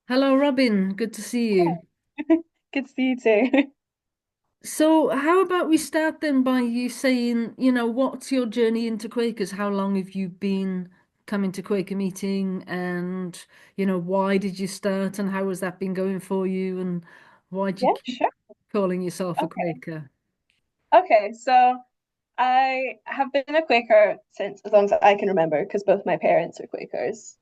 Hello, Robin. Good to see you. Good to see you too. So, how about we start then by you saying, what's your journey into Quakers? How long have you been coming to Quaker Meeting? And, why did you start and how has that been going for you? And why do you Yeah, keep sure. calling yourself a Okay. Quaker? Okay, so I have been a Quaker since as long as I can remember because both my parents are Quakers.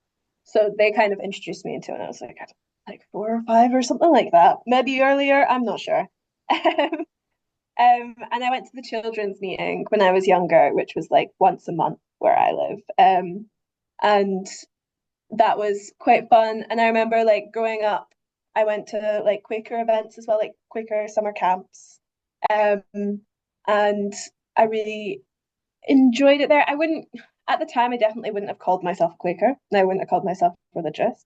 So they kind of introduced me into it when I was like 4 or 5 or something like that. Maybe earlier, I'm not sure. And I went to the children's meeting when I was younger, which was like once a month where I live. And that was quite fun. And I remember like growing up, I went to like Quaker events as well, like Quaker summer camps. Um, and I really enjoyed it there. I wouldn't, at the time, I definitely wouldn't have called myself a Quaker, and I wouldn't have called myself religious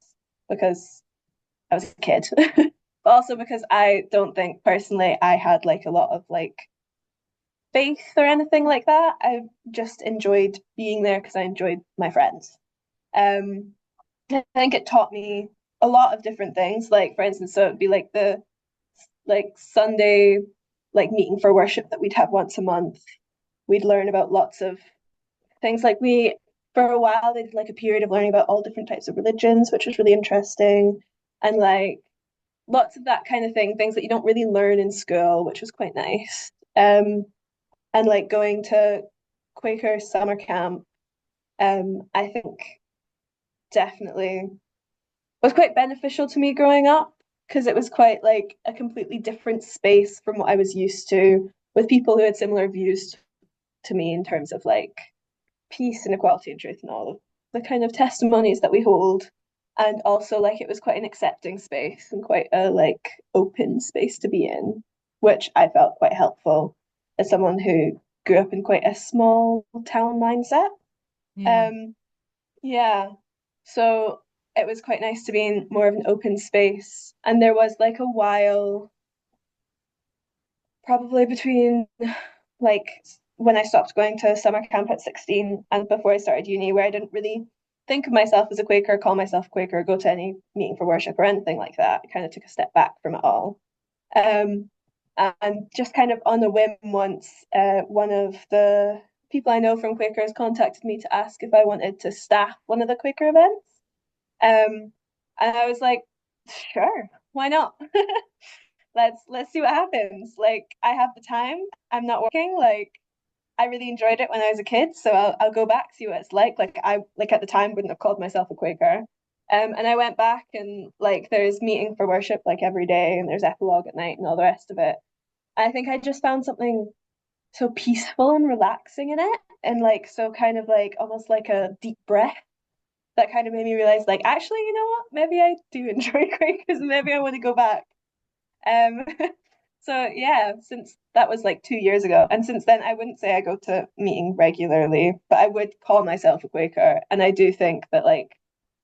because I was a kid. But also because I don't think personally I had like a lot of like faith or anything like that. I just enjoyed being there because I enjoyed my friends. Um, I think it taught me a lot of different things. Like for instance, so it'd be like the like Sunday like meeting for worship that we'd have once a month. We'd learn about lots of things. Like we for a while they did like a period of learning about all different types of religions, which was really interesting. And like lots of that kind of thing, things that you don't really learn in school, which was quite nice. And like going to Quaker summer camp, I think definitely was quite beneficial to me growing up because it was quite like a completely different space from what I was used to with people who had similar views to me in terms of like peace and equality and truth and all of the kind of testimonies that we hold. And also like it was quite an accepting space and quite a like open space to be in, which I felt quite helpful as someone who grew up in quite a small town mindset. Yeah. Um, yeah. So it was quite nice to be in more of an open space. And there was like a while, probably between like when I stopped going to summer camp at 16 and before I started uni, where I didn't really think of myself as a Quaker, call myself a Quaker, go to any meeting for worship or anything like that. I kind of took a step back from it all. Um, and just kind of on a whim once, one of the people I know from Quakers contacted me to ask if I wanted to staff one of the Quaker events. And I was like, sure, why not? Let's see what happens. Like I have the time. I'm not working. Like I really enjoyed it when I was a kid, so I'll go back see what it's like. Like I like at the time wouldn't have called myself a Quaker. And I went back and like there's meeting for worship like every day and there's epilogue at night and all the rest of it. I think I just found something so peaceful and relaxing in it and like so kind of like almost like a deep breath that kind of made me realize like actually you know what maybe I do enjoy Quakers and maybe I want to go back. um so yeah, since that was like 2 years ago and since then I wouldn't say I go to meeting regularly but I would call myself a Quaker and I do think that like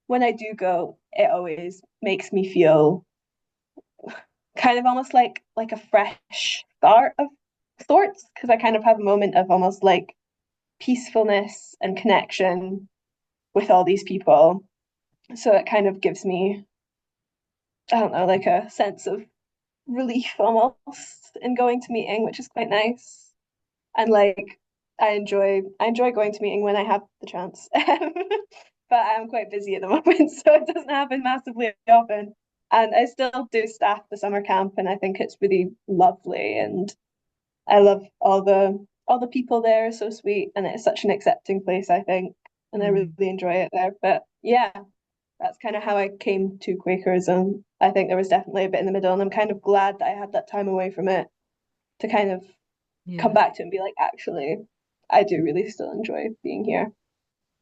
when I do go it always makes me feel kind of almost like a fresh start of sorts because I kind of have a moment of almost like peacefulness and connection with all these people. So it kind of gives me, I don't know, like a sense of relief almost in going to meeting, which is quite nice. And like I enjoy going to meeting when I have the chance. But I'm quite busy at the moment, so it doesn't happen massively often. And I still do staff the summer camp, and I think it's really lovely. And I love all the people there are so sweet, and it's such an accepting place, I think. And I really Mm. enjoy it there. But yeah, that's kind of how I came to Quakerism. I think there was definitely a bit in the middle, and I'm kind of glad that I had that time away from it to kind of come Yeah. back to it and be like, actually, I do really still enjoy being here.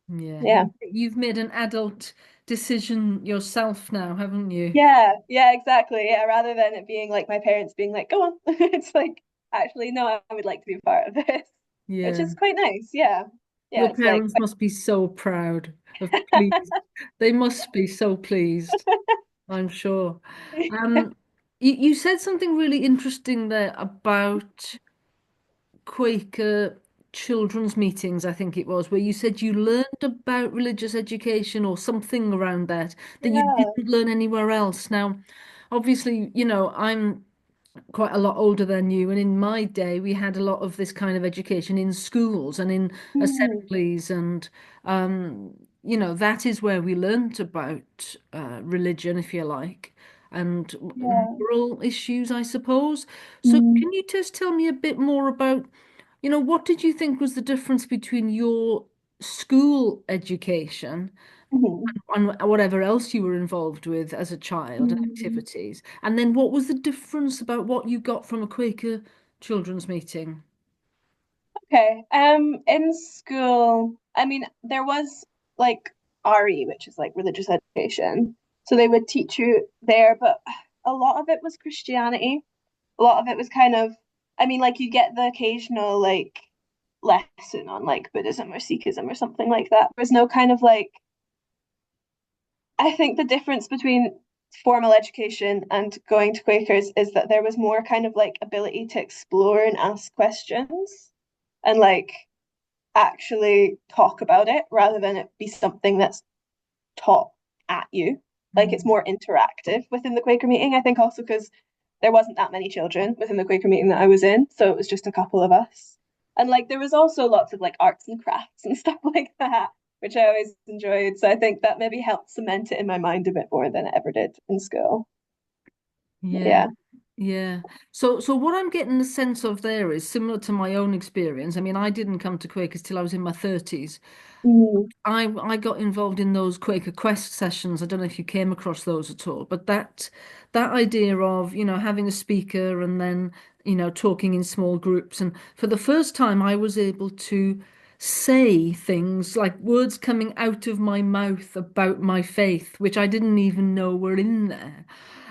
Yeah. Yeah. You've made an adult decision yourself now, haven't you? Yeah, yeah, exactly. Yeah, rather than it being like my parents being like, go on. It's like, actually, no, I would like to be a part of this, which Yeah. is quite nice. Yeah. Yeah, Your it's like, parents must be so proud of pleased. They must be so pleased, I'm sure. Um, you said something really interesting there about Quaker. children's meetings, I think it was, where you said you learned about religious education or something around that you Yeah. didn't learn anywhere else. Now, obviously, I'm quite a lot older than you, and in my day, we had a lot of this kind of education in schools and in Mm, assemblies, and that is where we learnt about religion, if you like, and yeah. moral issues, I suppose. So, Mm, can you just tell me a bit more about, what did you think was the difference between your school education mhm, and whatever else you were involved with as a child and mm. activities? And then what was the difference about what you got from a Quaker children's meeting? Okay. In school, I mean, there was like RE, which is like religious education. So they would teach you there, but a lot of it was Christianity. A lot of it was kind of, I mean, like you get the occasional like lesson on like Buddhism or Sikhism or something like that. There's no kind of like, I think the difference between formal education and going to Quakers is that there was more kind of like ability to explore and ask questions and like actually talk about it rather than it be something that's taught at you. Like it's Mm. more interactive within the Quaker meeting. I think also because there wasn't that many children within the Quaker meeting that I was in, so it was just a couple of us. And like there was also lots of like arts and crafts and stuff like that, which I always enjoyed. So I think that maybe helped cement it in my mind a bit more than it ever did in school. Yeah, Yeah. yeah. So what I'm getting the sense of there is similar to my own experience. I mean, I didn't come to Quakers till I was in my 30s. Mm, I got involved in those Quaker Quest sessions. I don't know if you came across those at all, but that idea of, having a speaker and then, talking in small groups. And for the first time, I was able to say things like words coming out of my mouth about my faith, which I didn't even know were in there.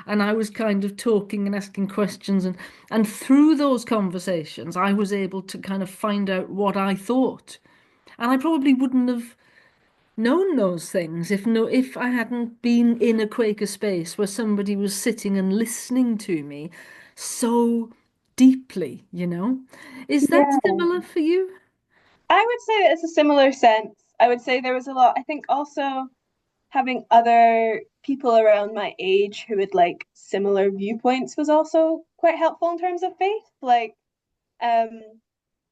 And I was kind of talking and asking questions, and through those conversations, I was able to kind of find out what I thought. And I probably wouldn't have known those things if I hadn't been in a Quaker space where somebody was sitting and listening to me so deeply. Is that yeah. similar for you? I would say it's a similar sense. I would say there was a lot. I think also having other people around my age who had like similar viewpoints was also quite helpful in terms of faith. Like, um,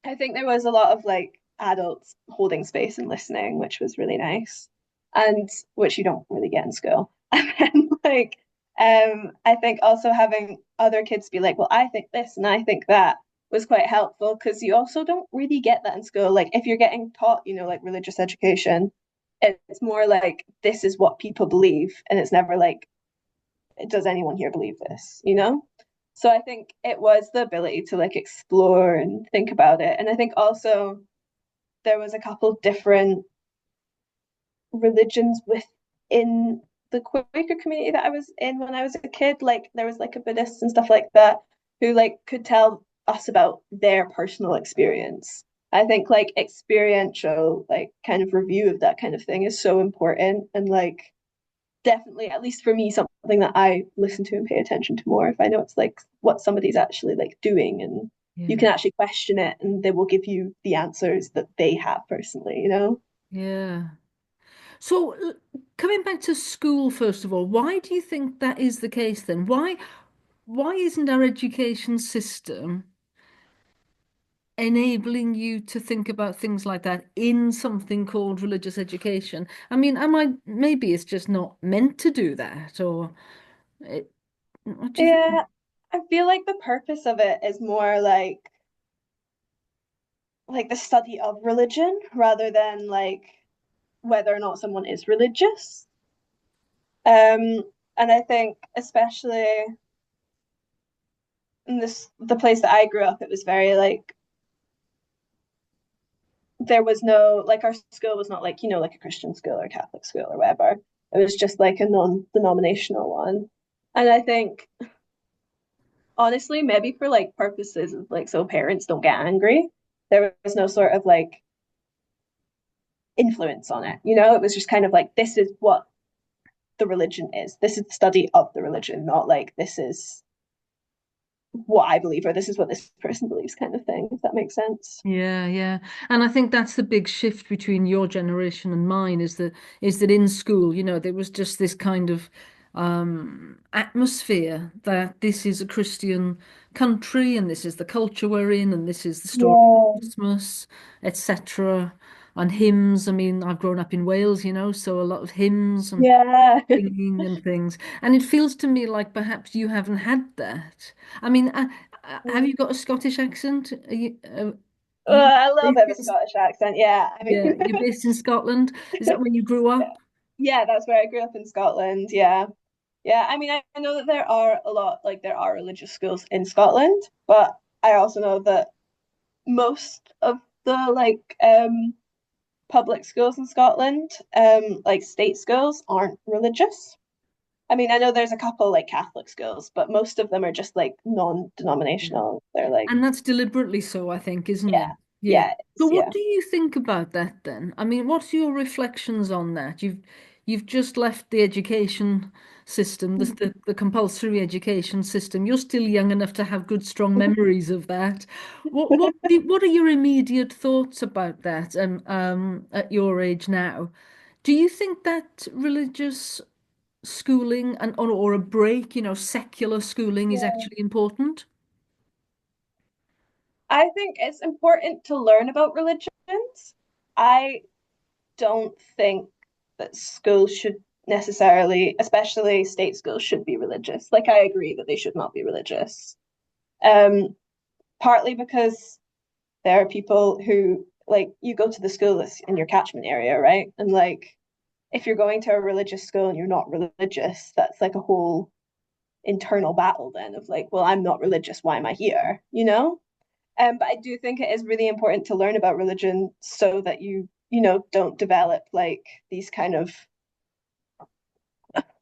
I think there was a lot of like adults holding space and listening, which was really nice, and which you don't really get in school. And then like, I think also having other kids be like, well, I think this and I think that was quite helpful because you also don't really get that in school. Like if you're getting taught, like religious education, it's more like this is what people believe, and it's never like, does anyone here believe this? So I think it was the ability to like explore and think about it. And I think also there was a couple different religions within the Quaker community that I was in when I was a kid. Like there was like a Buddhist and stuff like that who like could tell us about their personal experience. I think like experiential, like kind of review of that kind of thing is so important and like definitely, at least for me, something that I listen to and pay attention to more if I know it's like what somebody's actually like doing and you Yeah. can actually question it and they will give you the answers that they have personally. Yeah. So, coming back to school, first of all, why do you think that is the case then? Why isn't our education system enabling you to think about things like that in something called religious education? I mean, maybe it's just not meant to do that, or it, what do you think? Yeah, I feel like the purpose of it is more like the study of religion rather than like whether or not someone is religious. And I think especially in the place that I grew up, it was very like there was no like our school was not like like a Christian school or a Catholic school or whatever. It was just like a non-denominational one. And I think honestly, maybe for like purposes of like so parents don't get angry, there was no sort of like influence on it. It was just kind of like this is what the religion is. This is the study of the religion, not like this is what I believe or this is what this person believes kind of thing, if that makes sense. Yeah, yeah. And I think that's the big shift between your generation and mine is that in school, there was just this kind of atmosphere that this is a Christian country and this is the culture we're in and this is the story of Yeah. Christmas, etc. And hymns. I mean, I've grown up in Wales, so a lot of hymns and Yeah. singing and things. And it feels to me like perhaps you haven't had that. I mean, have you got a Scottish accent? You I love it, the based, Scottish accent. Yeah, I mean, yeah, you're based in Scotland. Is that where you grew yeah, up? yeah, that's where I grew up in Scotland. Yeah, yeah. I mean, I know that there are a lot, like there are religious schools in Scotland, but I also know that most of the public schools in Scotland, like state schools, aren't religious. I mean, I know there's a couple like Catholic schools, but most of them are just like non-denominational. They're like, And that's deliberately so, I think, isn't it? yeah, Yeah. yeah, But it's, what yeah. do you think about that then? I mean, what's your reflections on that? You've just left the education system, the compulsory education system. You're still young enough to have good, strong memories of that. What are your immediate thoughts about that at your age now? Do you think that religious schooling or a break, secular schooling is Yeah. actually important? I think it's important to learn about religions. I don't think that schools should necessarily, especially state schools, should be religious. Like, I agree that they should not be religious. Um, Partly because there are people who, like, you go to the school that's in your catchment area, right? And, like, if you're going to a religious school and you're not religious, that's like a whole internal battle then of, like, well, I'm not religious. Why am I here? You know? But I do think it is really important to learn about religion so that you don't develop like these kind of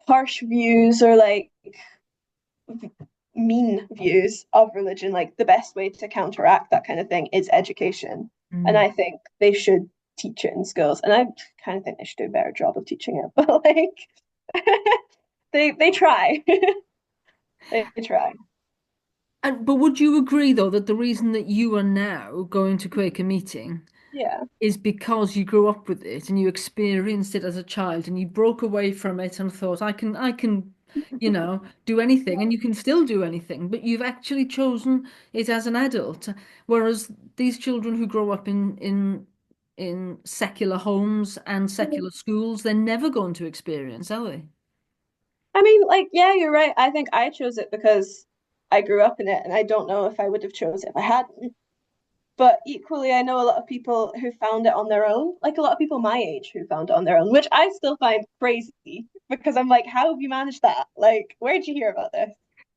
harsh views or like mean views of religion. Like the best way to counteract that kind of thing is education. And Mm. I think they should teach it in schools. And I kind of think they should do a better job of teaching it. But like they try. They try. But would you agree, though, that the reason that you are now going to Quaker Meeting Yeah. is because you grew up with it and you experienced it as a child and you broke away from it and thought, I can, do anything, and you can still do anything, but you've actually chosen it as an adult. Whereas these children who grow up in secular homes and secular schools, they're never going to experience, are they? I mean, like, yeah, you're right. I think I chose it because I grew up in it, and I don't know if I would have chose it if I hadn't. But equally, I know a lot of people who found it on their own, like a lot of people my age who found it on their own, which I still find crazy because I'm like, how have you managed that? Like, where did you hear about this?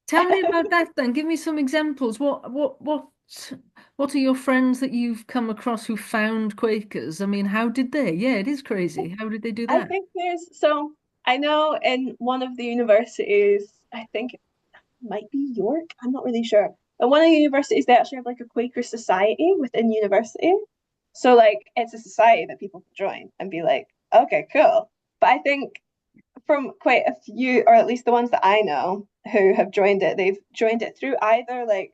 Tell me about that then. Give me some examples. What are your friends that you've come across who found Quakers? I mean, how did they? Yeah, it is crazy. How did they do I that? think so I know in one of the universities, I think it might be York, I'm not really sure. But one of the universities, they actually have like a Quaker society within university. So like it's a society that people can join and be like, okay, cool. But I think from quite a few, or at least the ones that I know who have joined it, they've joined it through either like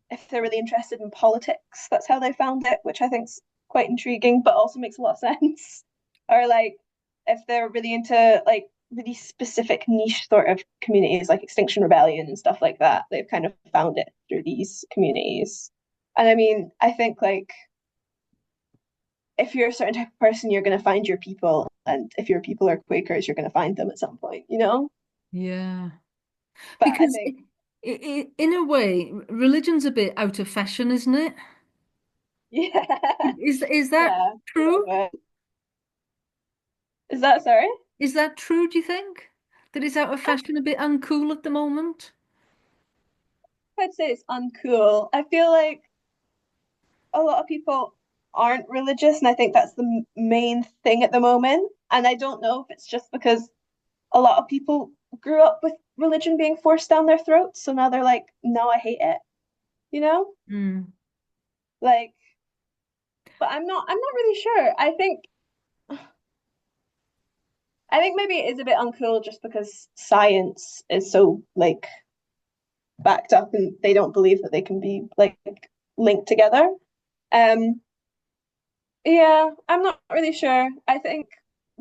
if they're really interested in politics, that's how they found it, which I think's quite intriguing, but also makes a lot of sense. Or like if they're really into like really specific niche sort of communities like Extinction Rebellion and stuff like that, they've kind of found it through these communities. And I mean, I think like if you're a certain type of person, you're going to find your people. And if your people are Quakers, you're going to find them at some point, you know? Yeah. But I Because think, in a way, religion's a bit out of fashion, isn't it? yeah, Is that yeah, a little true? bit. Is that sorry? Is that true, do you think? That it's out of fashion, a bit uncool at the moment? I'd say it's uncool. I feel like a lot of people aren't religious, and I think that's the main thing at the moment. And I don't know if it's just because a lot of people grew up with religion being forced down their throats, so now they're like, no, I hate it, you know? Mm. Like, but I'm not really sure. I think maybe it is a bit uncool just because science is so like backed up and they don't believe that they can be like linked together. Um, yeah, I'm not really sure. I think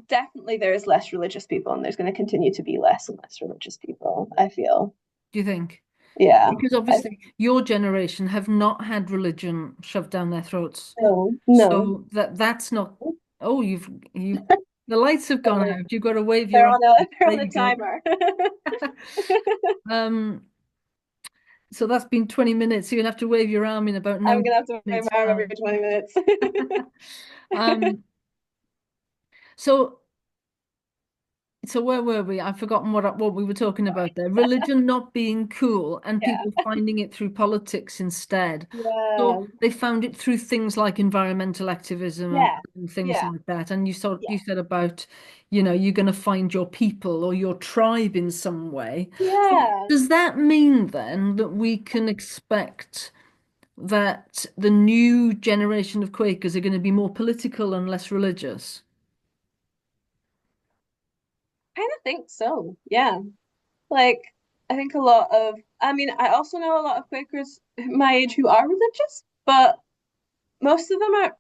definitely there is less religious people and there's going to continue to be less and less religious people, I feel. Do you think? Yeah. Because I obviously your generation have not had religion shoved down their throats. no, no. So that's not, oh, you've the lights have gone Sorry. out. You've got to wave your arm. They're There on a you go. timer. Um, so that's been 20 minutes. So you'll have to wave your arm in about I'm 90 gonna have to wave minutes my arm every time. 20 minutes. Um, so So where were we? I've forgotten what we were talking about there. Religion not being cool and Yeah. people finding it through politics instead. Yeah. So they found it through things like environmental activism Yeah. and things Yeah. like that. And you Yeah. said about, you're going to find your people or your tribe in some way. So Yeah. does that mean then that we can expect that the new generation of Quakers are going to be more political and less religious? Kind of think so. Yeah. Like, I think a lot of, I mean, I also know a lot of Quakers my age who are religious, but most of them are,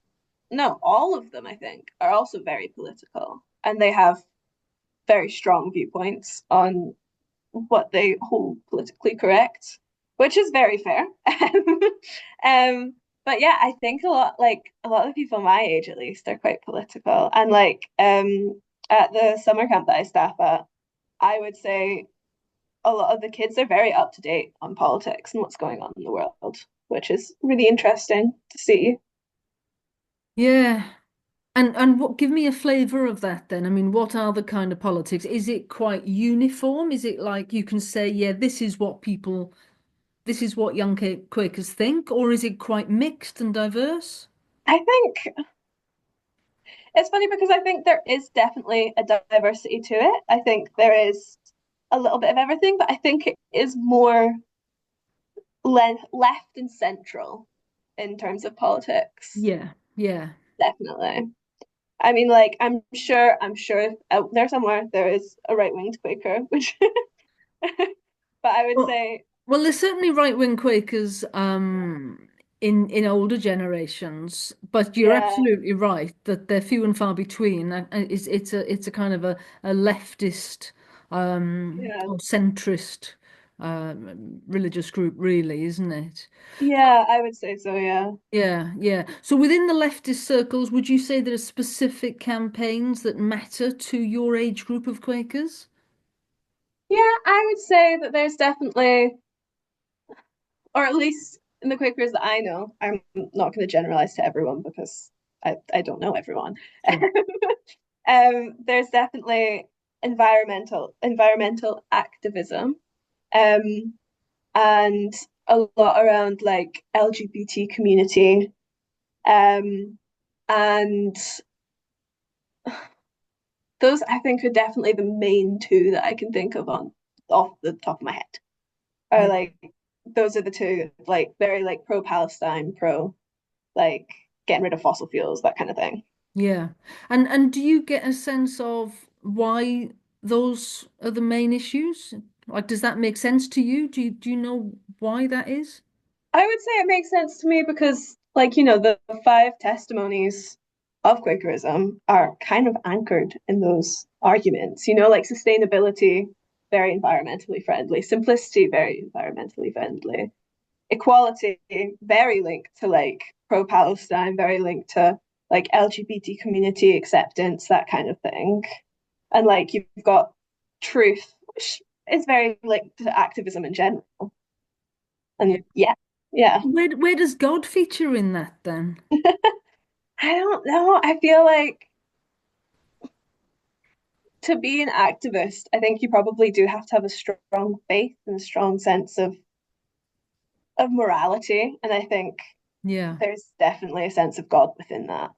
no, all of them, I think, are also very political. And they have very strong viewpoints on what they hold politically correct, which is very fair. But yeah, I think a lot of people my age at least are quite political. And at the summer camp that I staff at, I would say a lot of the kids are very up to date on politics and what's going on in the world, which is really interesting to see. Yeah. And what give me a flavor of that then? I mean, what are the kind of politics? Is it quite uniform? Is it like you can say, yeah, this is what young Quakers think, or is it quite mixed and diverse? I think it's funny because I think there is definitely a diversity to it. I think there is a little bit of everything, but I think it is more left and central in terms of politics. Yeah, yeah. Definitely. I mean, I'm sure out there somewhere there is a right-winged Quaker, which, but I would Well, say, well, there's certainly right-wing Quakers in older generations, but you're yeah, absolutely right that they're few and far between. And it's a kind of a leftist yeah, or centrist religious group, really, isn't it? yeah, I would say so, yeah. Yeah, yeah. So within the leftist circles, would you say there are specific campaigns that matter to your age group of Quakers? Yeah, I would say that there's definitely, or at least in the Quakers that I know, I'm not going to generalize to everyone because I don't know everyone. Sure. There's definitely environmental activism, um, and a lot around like LGBT community, and those I think are definitely the main two that I can think of on off the top of my head. Are Yeah. like those are the two like very like pro Palestine, pro like getting rid of fossil fuels, that kind of thing. Yeah. And do you get a sense of why those are the main issues? Like, does that make sense to you? Do you know why that is? I would say it makes sense to me because, like, you know, the five testimonies of Quakerism are kind of anchored in those arguments, you know, like sustainability, very environmentally friendly, simplicity, very environmentally friendly, equality, very linked to like pro Palestine, very linked to like LGBT community acceptance, that kind of thing. And like you've got truth, which is very linked to activism in general. Yeah. And yeah, yeah. Where does God feature in that then? I don't know. I feel like to be an activist, I think you probably do have to have a strong faith and a strong sense of morality. And I think Yeah. there's definitely a sense of God within that.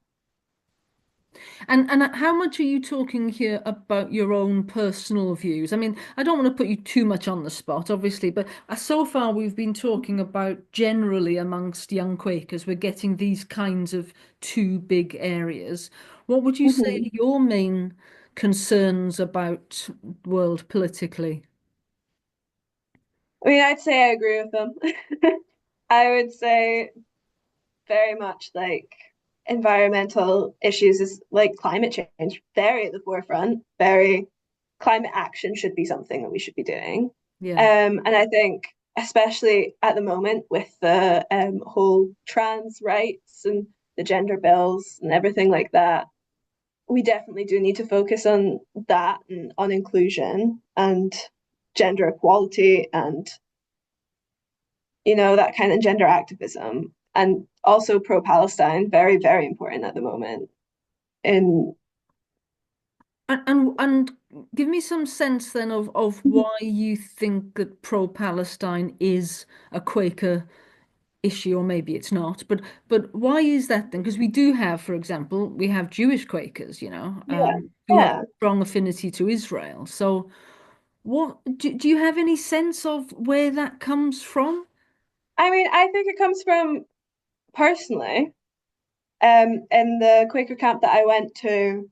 And how much are you talking here about your own personal views? I mean, I don't want to put you too much on the spot, obviously, but so far we've been talking about generally amongst young Quakers, we're getting these kinds of two big areas. What would you say Mhm. are your main concerns about world politically? I mean, I'd say I agree with them. I would say very much like environmental issues is like climate change, very at the forefront, very climate action should be something that we should be doing. Yeah. And I think especially at the moment with the whole trans rights and the gender bills and everything like that, we definitely do need to focus on that and on inclusion and gender equality and that kind of gender activism and also pro-Palestine, very, very important at the moment. In And give me some sense then of why you think that pro-Palestine is a Quaker issue, or maybe it's not. But why is that then? Because we do have, for example, we have Jewish Quakers, yeah, who have yeah. strong affinity to Israel. So what do you have any sense of where that comes from? I mean, I think it comes from personally, in the Quaker camp that I went to,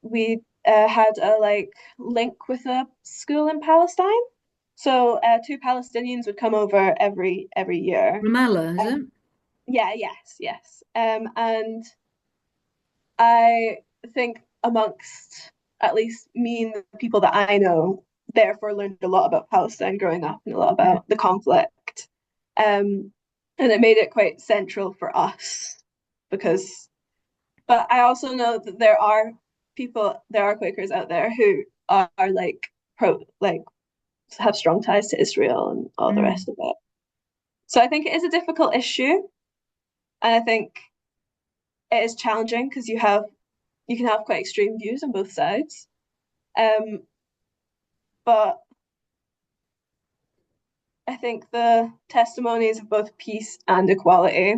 we had a like link with a school in Palestine. So two Palestinians would come over every year. Ramallah, is it? Um, yeah, yes, yes. And I think amongst at least me and the people that I know, therefore learned a lot about Palestine growing up and a lot Yeah. about the conflict. And it made it quite central for us because, but I also know that there are Quakers out there who are like like have strong ties to Israel and all the Mm, rest of it. So I think it is a difficult issue, and I think it is challenging because you can have quite extreme views on both sides. Um, but I think the testimonies of both peace and equality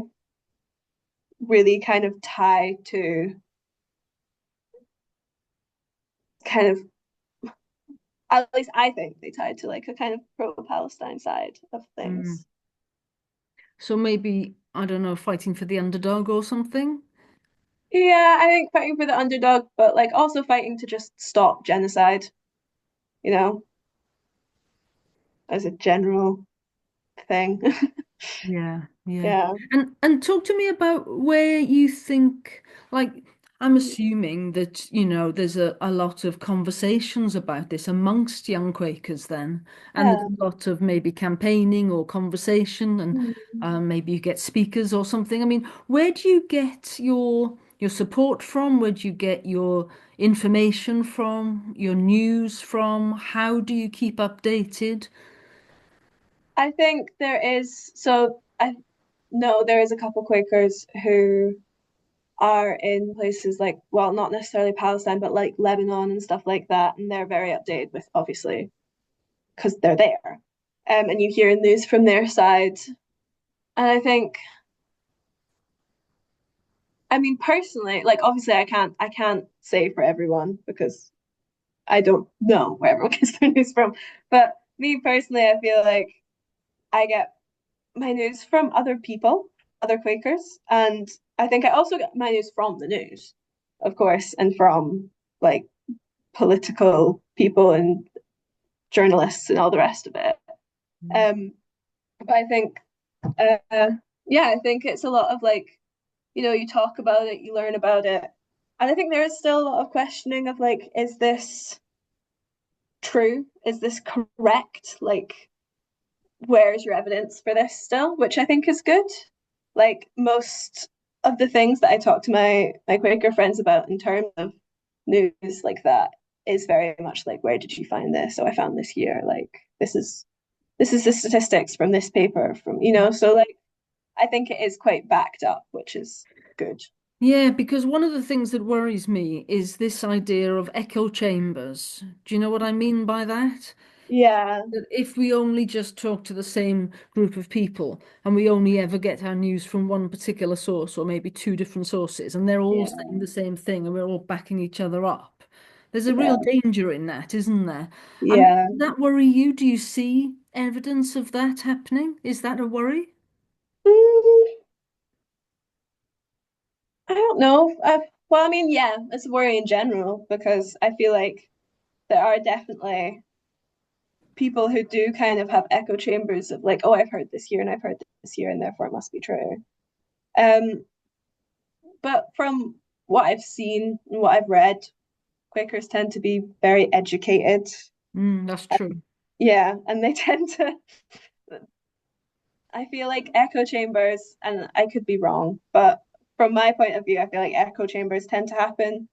really kind of tie to kind of, at least I think they tie to like a kind of pro-Palestine side of mm. things. So maybe, I don't know, fighting for the underdog or something? Yeah, I think fighting for the underdog, but like also fighting to just stop genocide, you know, as a general thing. Yeah, yeah. Yeah. And talk to me about where you think, like, I'm assuming that, there's a lot of conversations about this amongst young Quakers then, and there's Yeah. a lot of maybe campaigning or conversation, and Mm. maybe you get speakers or something. I mean, where do you get your support from? Where do you get your information from, your news from? How do you keep updated? I think there is, so I know there is a couple Quakers who are in places like, well, not necessarily Palestine, but like Lebanon and stuff like that. And they're very updated with, obviously, because they're there. And you hear news from their side. And I think, I mean, personally, like obviously I can't say for everyone because I don't know where everyone gets their news from. But me personally, I feel like I get my news from other people, other Quakers, and I think I also get my news from the news, of course, and from like political people and journalists and all the rest of it. Um, but I think, uh, yeah, I think it's a lot of like, you talk about it, you learn about it, and I think there is still a lot of questioning of like, is this true? Is this correct? Like, where's your evidence for this still? Which I think is good. Like most of the things that I talk to my Quaker friends about in terms of news like that is very much like, where did you find this? So I found this here. Like this is the statistics from this paper from, so like I think it is quite backed up, which is good. Yeah, because one of the things that worries me is this idea of echo chambers. Do you know what I mean by that? Yeah, That if we only just talk to the same group of people and we only ever get our news from one particular source or maybe two different sources and they're all saying yeah, the same thing and we're all backing each other up, there's a real yeah, danger in that, isn't there? I mean, yeah. does that worry you? Do you see evidence of that happening? Is that a worry? Mm, I don't know. Well, I mean, yeah, it's a worry in general because I feel like there are definitely people who do kind of have echo chambers of like, oh, I've heard this here and I've heard this here, and therefore it must be true. Um, but from what I've seen and what I've read, Quakers tend to be very educated. That's true. Yeah, and they tend to, I feel like echo chambers, and I could be wrong, but from my point of view, I feel like echo chambers tend to happen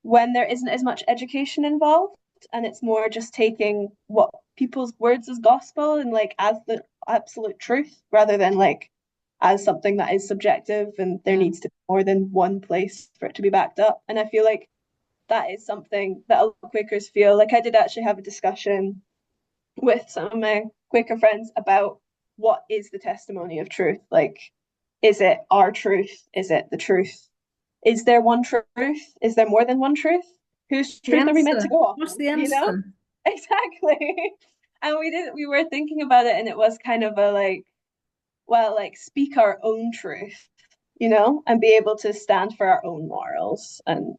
when there isn't as much education involved, and it's more just taking what people's words as gospel and like as the absolute truth rather than like as something that is subjective and there Yeah. needs to be more than one place for it to be backed up. And I feel like that is something that a lot of Quakers feel. Like I did actually have a discussion with some of my Quaker friends about what is the testimony of truth? Like, is it our truth? Is it the truth? Is there one truth? Is there more than one truth? Whose The truth are we meant to answer. go off What's of? the You know? answer? Exactly. And we were thinking about it, and it was kind of a like, well, like speak our own truth, and be able to stand for our own morals and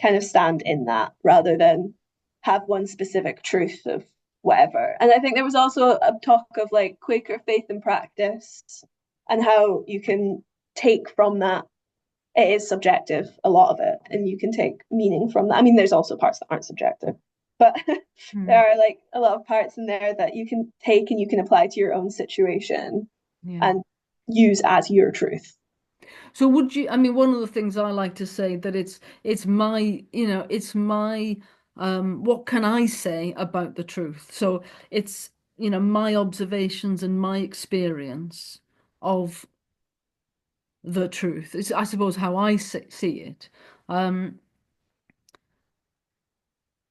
kind of stand in that rather than have one specific truth of whatever. And I think there was also a talk of like Quaker faith and practice and how you can take from that. It is subjective, a lot of it, and you can take meaning from that. I mean, there's also parts that aren't subjective, but Hmm. there are like a lot of parts in there that you can take and you can apply to your own situation Yeah. and use as your truth. So would you, I mean, one of the things I like to say that it's my, it's my what can I say about the truth? So it's, my observations and my experience of the truth. It's, I suppose, how I see it. Um,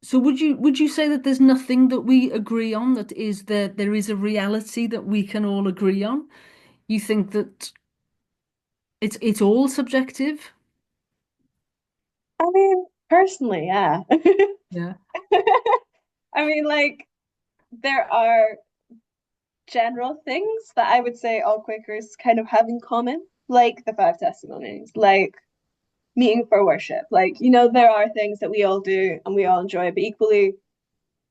so would you say that there's nothing that we agree on, that is there is a reality that we can all agree on? You think that it's all subjective? I mean, personally, yeah. Yeah. I mean, like, there are general things that I would say all Quakers kind of have in common, like the five testimonies, like meeting for worship. Like, there are things that we all do and we all enjoy, but equally,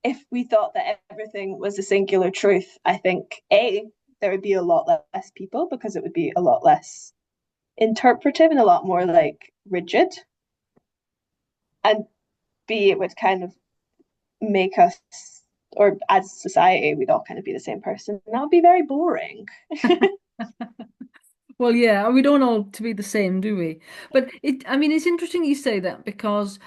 if we thought that everything was a singular truth, I think there would be a lot less people because it would be a lot less interpretive and a lot more like rigid. And B, it would kind of make us, or as society, we'd all kind of be the same person. And that would be very boring. Well, yeah, we don't all to be the same, do we? But I mean, it's interesting you say that because,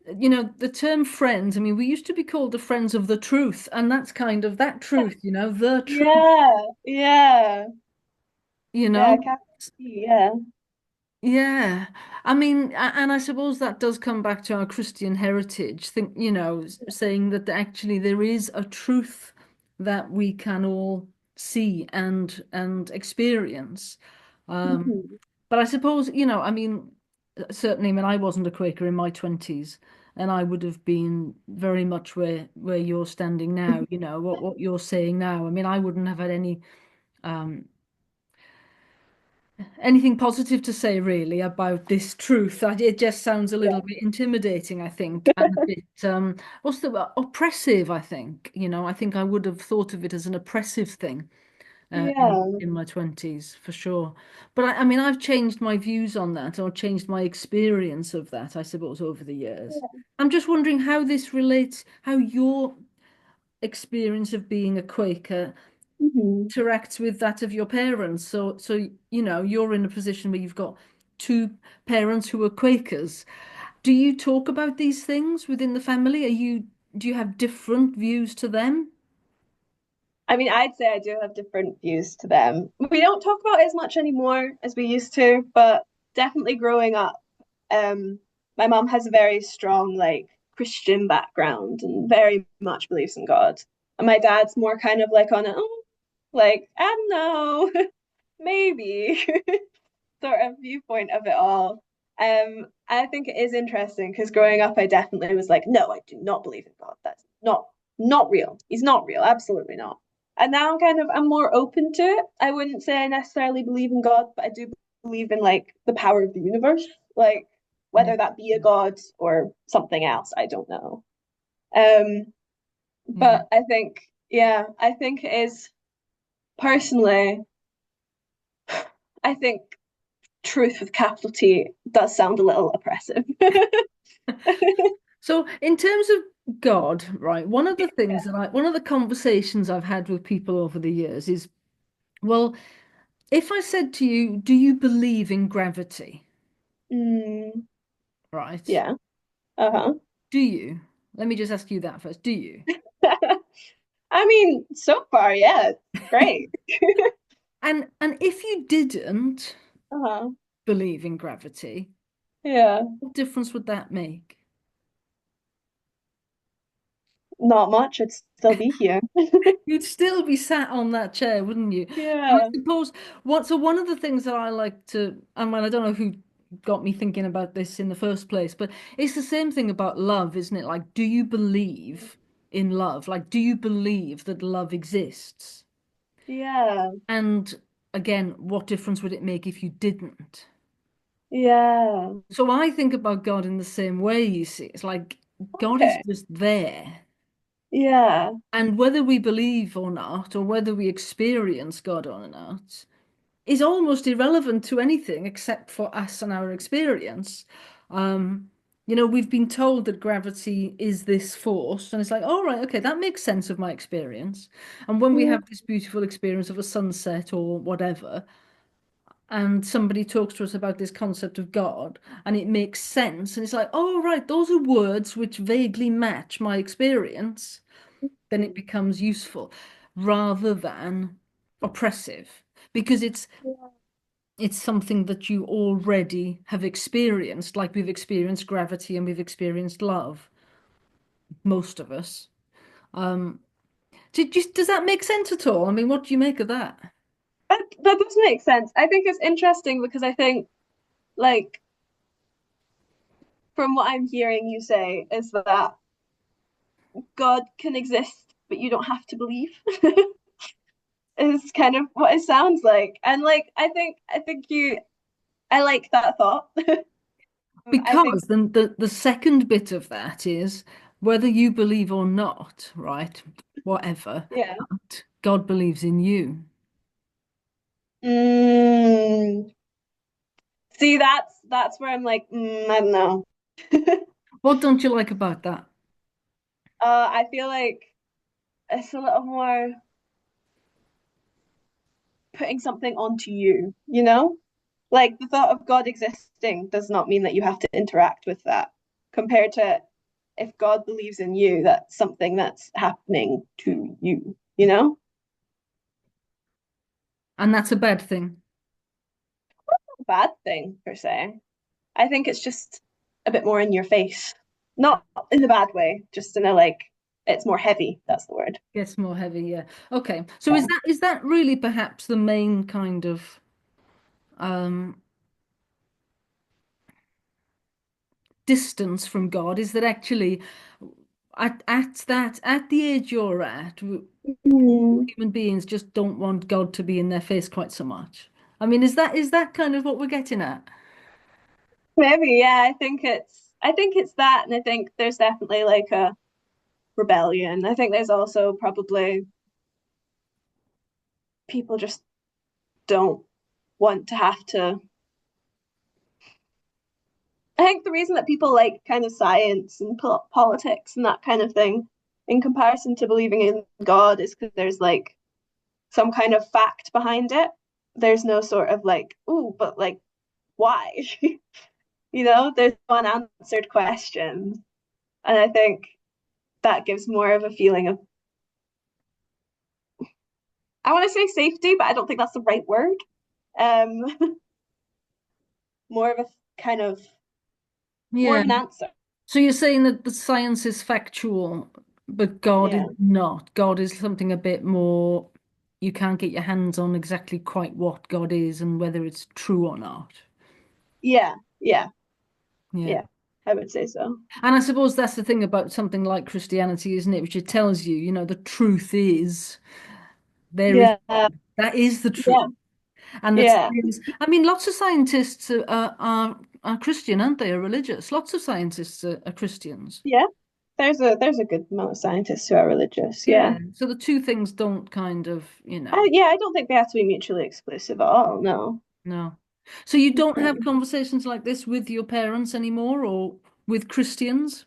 the term friends, I mean, we used to be called the friends of the truth, and that's kind of that truth, the truth, Yeah, yeah, you yeah, know? capital T, yeah. Yeah. I mean, and I suppose that does come back to our Christian heritage, saying that actually there is a truth that we can all see and experience. Um, Mhm. But I suppose, I mean, certainly, I mean, I wasn't a Quaker in my 20s, and I would have been very much where you're standing now, what you're saying now. I mean, I wouldn't have had um, anything positive to say really about this truth. It just sounds a little Yeah, bit intimidating, I think, and a bit what's the oppressive, I think. I think I would have thought of it as an oppressive thing yeah, in my 20s for sure. But I mean, I've changed my views on that or changed my experience of that, I suppose, over the years. yeah. I'm just wondering how this relates, how your experience of being a Quaker Mhm. interacts with that of your parents. So you're in a position where you've got two parents who are Quakers. Do you talk about these things within the family? Do you have different views to them? I mean, I'd say I do have different views to them. We don't talk about it as much anymore as we used to, but definitely growing up, um, my mom has a very strong like Christian background and very much believes in God. And my dad's more kind of like on a like, I don't know, maybe sort of viewpoint of it all. I think it is interesting because growing up, I definitely was like, no, I do not believe in God. That's not real. He's not real. Absolutely not. And now I'm more open to it. I wouldn't say I necessarily believe in God, but I do believe in like the power of the universe, like Yeah. whether that be a God or something else, I don't know. Um, Yeah. but I think Yeah, I think it is personally, I think truth with capital T does sound a little oppressive. So, in terms of God, right, one of the conversations I've had with people over the years is, well, if I said to you, do you believe in gravity? Mm, Right? yeah. Uh-huh. Do you? Let me just ask you that first. Do you? I mean, so far, yeah, it's great. And if you didn't Uh-huh. believe in gravity, Yeah. what difference would that make? Not much, it'd still be here. You'd still be sat on that chair, wouldn't you? And I Yeah. suppose one of the things that I like to, I mean, I don't know who got me thinking about this in the first place, but it's the same thing about love, isn't it? Like, do you believe in love? Like, do you believe that love exists? Yeah. And again, what difference would it make if you didn't? Yeah. So I think about God in the same way, you see. It's like God is Okay. just there. Yeah. And whether we believe or not, or whether we experience God or not, is almost irrelevant to anything except for us and our experience. We've been told that gravity is this force, and it's like, all right, okay, that makes sense of my experience. And when we Mm, have this beautiful experience of a sunset or whatever, and somebody talks to us about this concept of God, and it makes sense, and it's like, oh, right, those are words which vaguely match my experience, then it becomes useful rather than oppressive because yeah. it's something that you already have experienced, like we've experienced gravity and we've experienced love, most of us. Um, does that make sense at all? I mean, what do you make of that? That does make sense. I think it's interesting because I think, like, from what I'm hearing you say, is that God can exist, but you don't have to believe. Is kind of what it sounds like. And like I like that thought. I think Because then the second bit of that is whether you believe or not, right? Whatever, yeah. but God believes in you. Mm. See, that's where I'm like, I don't know. What don't you like about that? I feel like it's a little more putting something onto you, you know? Like the thought of God existing does not mean that you have to interact with that. Compared to if God believes in you, that's something that's happening to you, you know? And that's a bad thing. A bad thing per se. I think it's just a bit more in your face. Not in a bad way, just in a like it's more heavy, that's the word. Gets more heavy, yeah. Okay. So Yeah. is that really perhaps the main kind of um distance from God? Is that actually at the age you're at, Mm, human beings just don't want God to be in their face quite so much. I mean, is that kind of what we're getting at? maybe, yeah, I think it's that, and I think there's definitely like a rebellion. I think there's also probably people just don't want to have to. I think the reason that people like kind of science and politics and that kind of thing, in comparison to believing in God, is because there's like some kind of fact behind it. There's no sort of like, oh, but like, why? There's unanswered questions. And I think that gives more of a feeling of, I want to say safety, but I don't think that's the right word. Um, more of a kind of, more Yeah. of an answer. So you're saying that the science is factual, but God is Yeah. not. God is something a bit more, you can't get your hands on exactly quite what God is and whether it's true or not. Yeah. Yeah. Yeah. Yeah. I would say so. And I suppose that's the thing about something like Christianity, isn't it? Which it tells you, the truth is there is Yeah. God. That is the Yeah. truth. And that Yeah. science, I mean, lots of scientists are Christian, aren't they? Are religious. Lots of scientists are Christians. Yeah. there's a good amount of scientists who are religious, yeah. Yeah. So the two things don't kind of, Yeah, I don't think they have to be mutually exclusive at all, no. no. So you don't have No. conversations like this with your parents anymore or with Christians?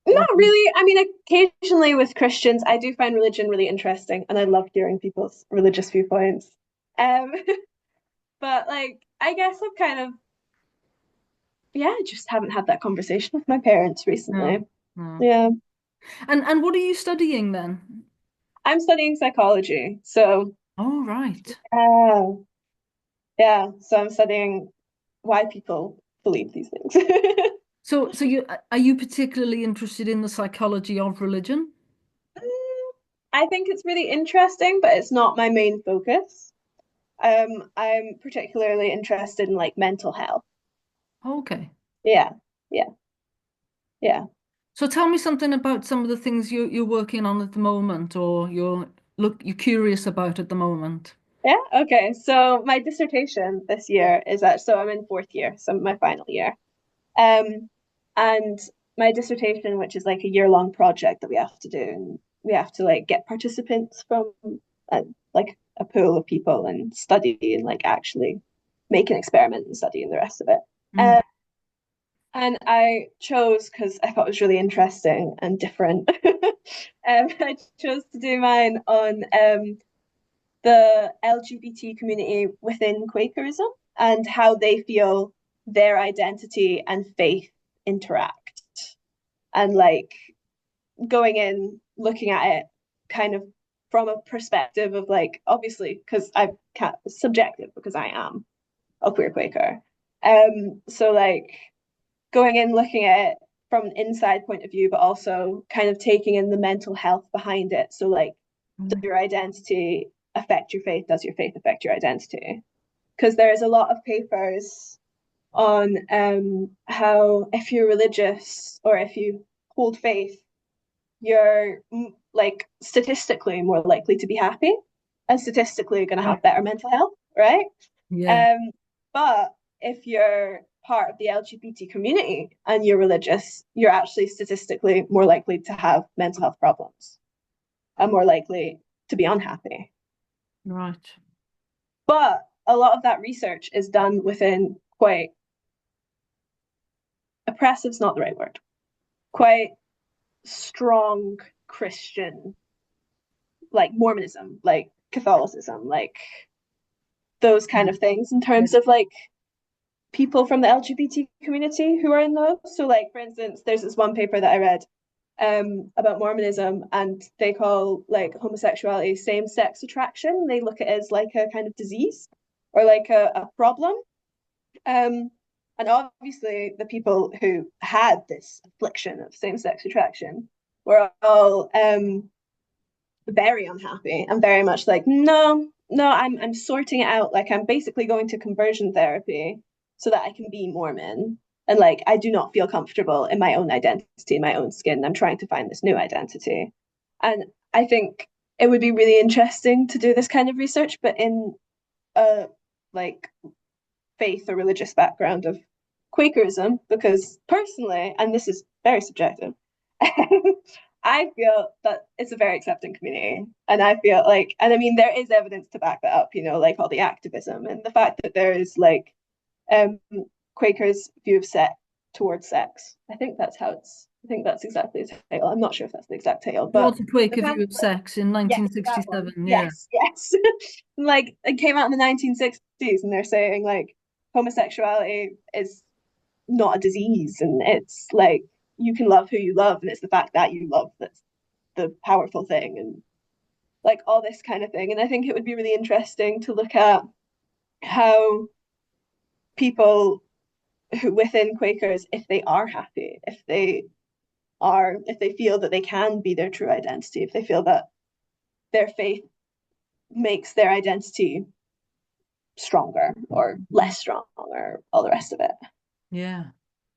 Or Not really. I mean, occasionally with Christians, I do find religion really interesting and I love hearing people's religious viewpoints. Um, but like, I guess I've kind of, yeah, just haven't had that conversation with my parents no, recently. no. Yeah. And what are you studying then? I'm studying psychology. So, Oh, right. uh, yeah, so I'm studying why people believe these things. So you are you particularly interested in the psychology of religion? I think it's really interesting, but it's not my main focus. I'm particularly interested in like mental health. Okay. Yeah, yeah, yeah. So tell me something about some of the things you're working on at the moment or you're curious about at the moment. Yeah, okay. So my dissertation this year is that so I'm in fourth year, so my final year. Um, and my dissertation, which is like a year-long project that we have to do, and we have to like get participants from like a pool of people and study and like actually make an experiment and study and the rest of it. Mm. And I chose because I thought it was really interesting and different. I chose to do mine on the LGBT community within Quakerism and how they feel their identity and faith interact. And like going in, looking at it kind of from a perspective of like, obviously, because I can't, it's subjective because I am a queer Quaker. So like going in, looking at it from an inside point of view, but also kind of taking in the mental health behind it. So like, does Right. your identity affect your faith? Does your faith affect your identity? Because there's a lot of papers on how if you're religious or if you hold faith, you're like statistically more likely to be happy and statistically going to have Right. better mental health, right? Yeah. Um, but if you're part of the LGBT community and you're religious, you're actually statistically more likely to have mental health problems and more likely to be unhappy. Right. But a lot of that research is done within quite oppressive is not the right word, quite strong Christian, like Mormonism, like Catholicism, like those kind Mm. of things in Yeah. terms of like people from the LGBT community who are in those. So, like for instance, there's this one paper that I read about Mormonism, and they call like homosexuality same-sex attraction. They look at it as like a kind of disease or like a problem. Um, and obviously, the people who had this affliction of same-sex attraction were all very unhappy and very much like, no, no, I'm sorting it out. Like I'm basically going to conversion therapy so that I can be Mormon. And like I do not feel comfortable in my own identity, in my own skin. I'm trying to find this new identity. And I think it would be really interesting to do this kind of research, but in a like faith or religious background of Quakerism, because personally, and this is very subjective, I feel that it's a very accepting community. And I feel like, and I mean, there is evidence to back that up, like all the activism and the fact that there is like um, Quakers' view of sex towards sex. I think that's exactly the title. I'm not sure if that's the exact title, but Towards a the Quaker view of pamphlet, sex in yes, that one. 1967. Yeah. Yes, yes. Like it came out in the 1960s and they're saying like homosexuality is not a disease and it's like you can love who you love and it's the fact that you love that's the powerful thing and like all this kind of thing. And I think it would be really interesting to look at how people who within Quakers, if they are happy, if they feel that they can be their true identity, if they feel that their faith makes their identity stronger or Mhm. less strong or all the rest of it. Yeah.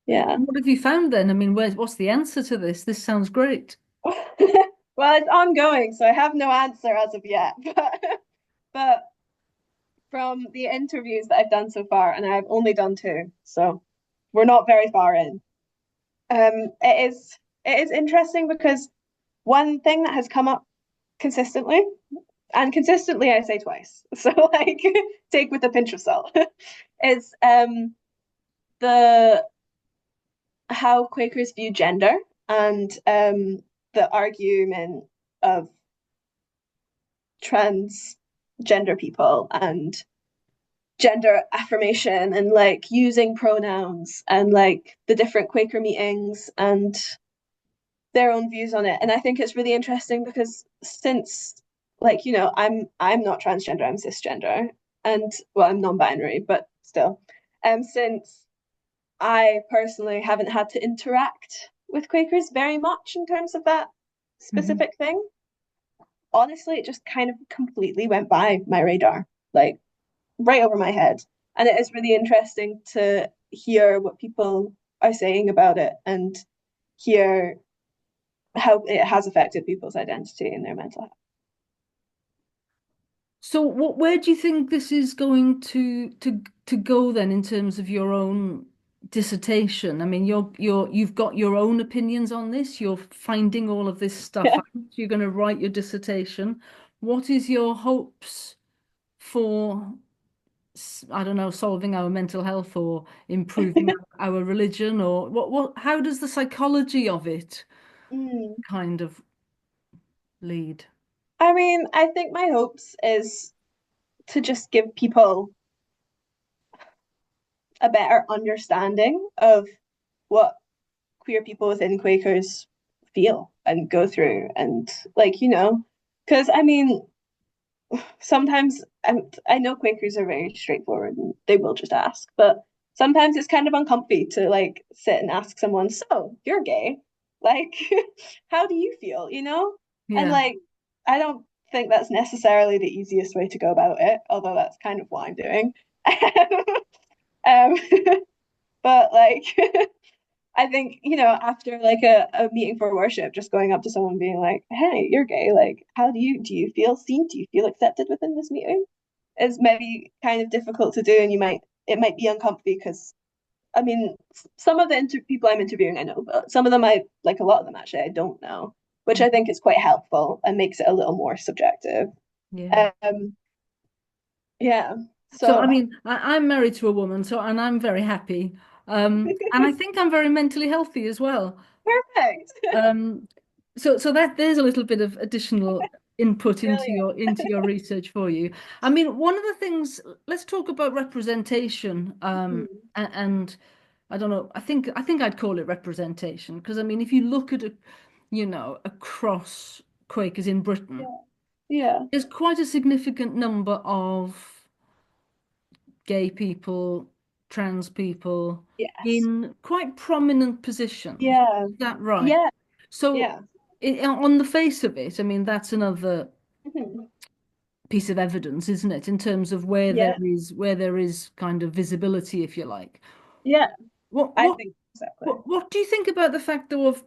Yeah. And what have you found then? I mean, what's the answer to this? This sounds great. Well, it's ongoing, so I have no answer as of yet. But from the interviews that I've done so far, and I've only done two, so we're not very far in. It is it is interesting because one thing that has come up consistently, and consistently I say twice, so like take with a pinch of salt, is the how Quakers view gender and the argument of transgender people and gender affirmation and like using pronouns and like the different Quaker meetings and their own views on it. And I think it's really interesting because since like, I'm not transgender, I'm cisgender. And well, I'm non-binary, but still. Since I personally haven't had to interact with Quakers very much in terms of that Mhm. specific thing, honestly, it just kind of completely went by my radar, like right over my head. And it is really interesting to hear what people are saying about it and hear how it has affected people's identity and their mental health. So where do you think this is going to go then in terms of your own dissertation? I mean, you've got your own opinions on this. You're finding all of this stuff Yeah. out. You're going to write your dissertation. What is your hopes for, I don't know, solving our mental health or improving our religion or how does the psychology of it Mm. kind of lead? I mean, I think my hopes is to just give people a better understanding of what queer people within Quakers feel and go through and like, because I mean, sometimes I know Quakers are very straightforward and they will just ask, but sometimes it's kind of uncomfy to like sit and ask someone, so you're gay. Like, how do you feel, And Yeah. like, I don't think that's necessarily the easiest way to go about it, although that's kind of what I'm doing. Um, but like, I think, after like a meeting for worship, just going up to someone being like, hey, you're gay. Like, how do you feel seen? Do you feel accepted within this meeting? Is maybe kind of difficult to do, and it might be uncomfy because I mean, some of the people I'm interviewing I know, but some of them a lot of them actually I don't know, which I think is quite helpful and makes it a little more subjective. Yeah. Um, yeah. So, So I mean, I'm married to a woman, so, and I'm very happy. And I think I'm very mentally healthy as well. perfect. Um, so that there's a little bit of additional input Brilliant. into your research for you. I mean, one of the things, let's talk about representation. Mhm. And I don't know, I think I'd call it representation because I mean, if you look at across Quakers in Britain, Yeah. Yeah. there's quite a significant number of gay people, trans people Yes. in quite prominent positions. Yeah. Is that right? Yeah. So, Yeah. on the face of it, I mean, that's another Mhm. piece of evidence, isn't it, in terms of Yeah. where there is kind of visibility, if you like. Yeah. What I what think exactly. what do you think about the fact, though, of,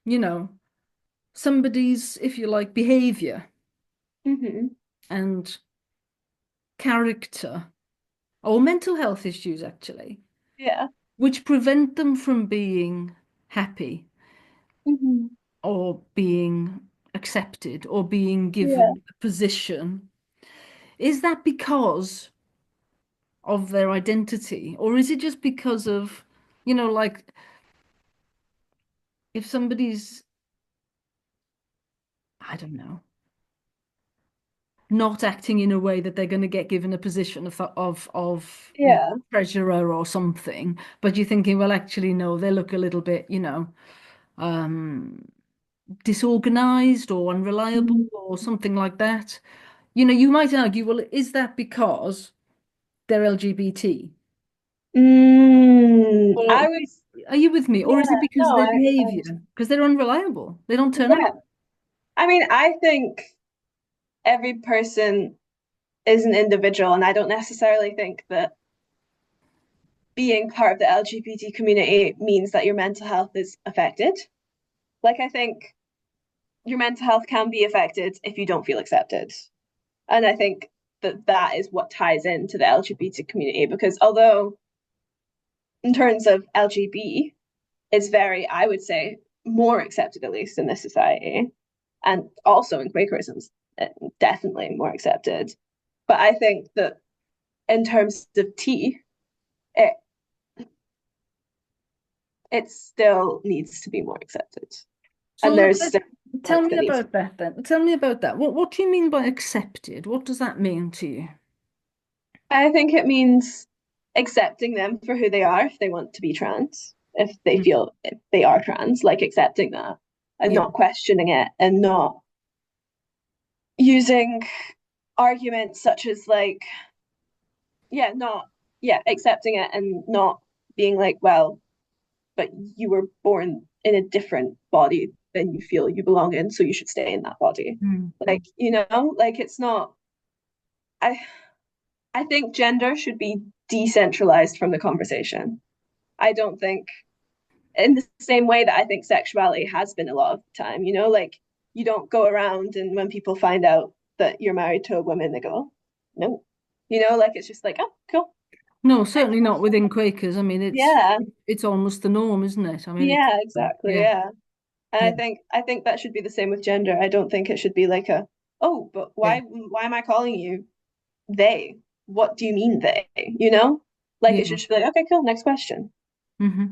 you know, somebody's, if you like, behavior Hmm. and character or mental health issues, actually, Yeah. which prevent them from being happy Hmm. or being accepted or being Yeah. given a position. Is that because of their identity, or is it just because of, like if somebody's, I don't know, not acting in a way that they're going to get given a position of Yeah. treasurer or something, but you're thinking, well, actually, no, they look a little bit, um, disorganized or unreliable Mm. or something like that. You might argue, well, is that because they're LGBT? Or I would, are you with me? Or is yeah, it because of no, their I understand. behavior? Because they're unreliable. They don't turn up. Yeah. I mean, I think every person is an individual, and I don't necessarily think that being part of the LGBT community means that your mental health is affected. Like, I think your mental health can be affected if you don't feel accepted. And I think that that is what ties into the LGBT community because although in terms of LGBT, is very, I would say, more accepted, at least in this society, and also in Quakerism, definitely more accepted. But I think that in terms of tea, it it still needs to be more accepted, So and there's still tell work me that needs. about that then. Tell me about that. What do you mean by accepted? What does that mean to you? I think it means accepting them for who they are if they want to be trans, if they Mm. feel if they are trans, like accepting that and Yeah. not questioning it and not using arguments such as like, yeah, not, yeah, accepting it and not being like, well, but you were born in a different body than you feel you belong in, so you should stay in that body. Mm. Like, you know, like it's not, I I think gender should be decentralized from the conversation. I don't think in the same way that I think sexuality has been a lot of the time, you know, like you don't go around and when people find out that you're married to a woman, they go, no, you know, like it's just like, oh, cool. No, certainly not within Quakers. I mean, Yeah, it's almost the norm, isn't it? I mean, it's yeah, exactly. yeah, Yeah. And yeah, I think that should be the same with gender. I don't think it should be like a, oh, but yeah, why am I calling you they? What do you mean they? You know? Like it yeah. should just be like, okay, cool, next question. hmm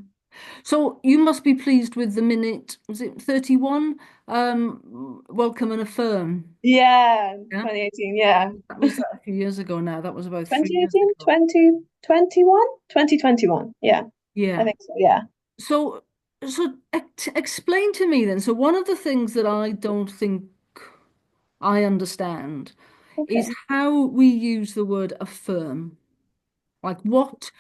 So you must be pleased with the minute, was it 31? Welcome and affirm. Yeah, Yeah. 2018, yeah. That was a few years ago now. That was about 3 years 2018, ago. 2021, 2021. Yeah, I Yeah. think so. Yeah. So, explain to me then. So, one of the things that I don't think I understand is Okay. how we use the word affirm. Like, what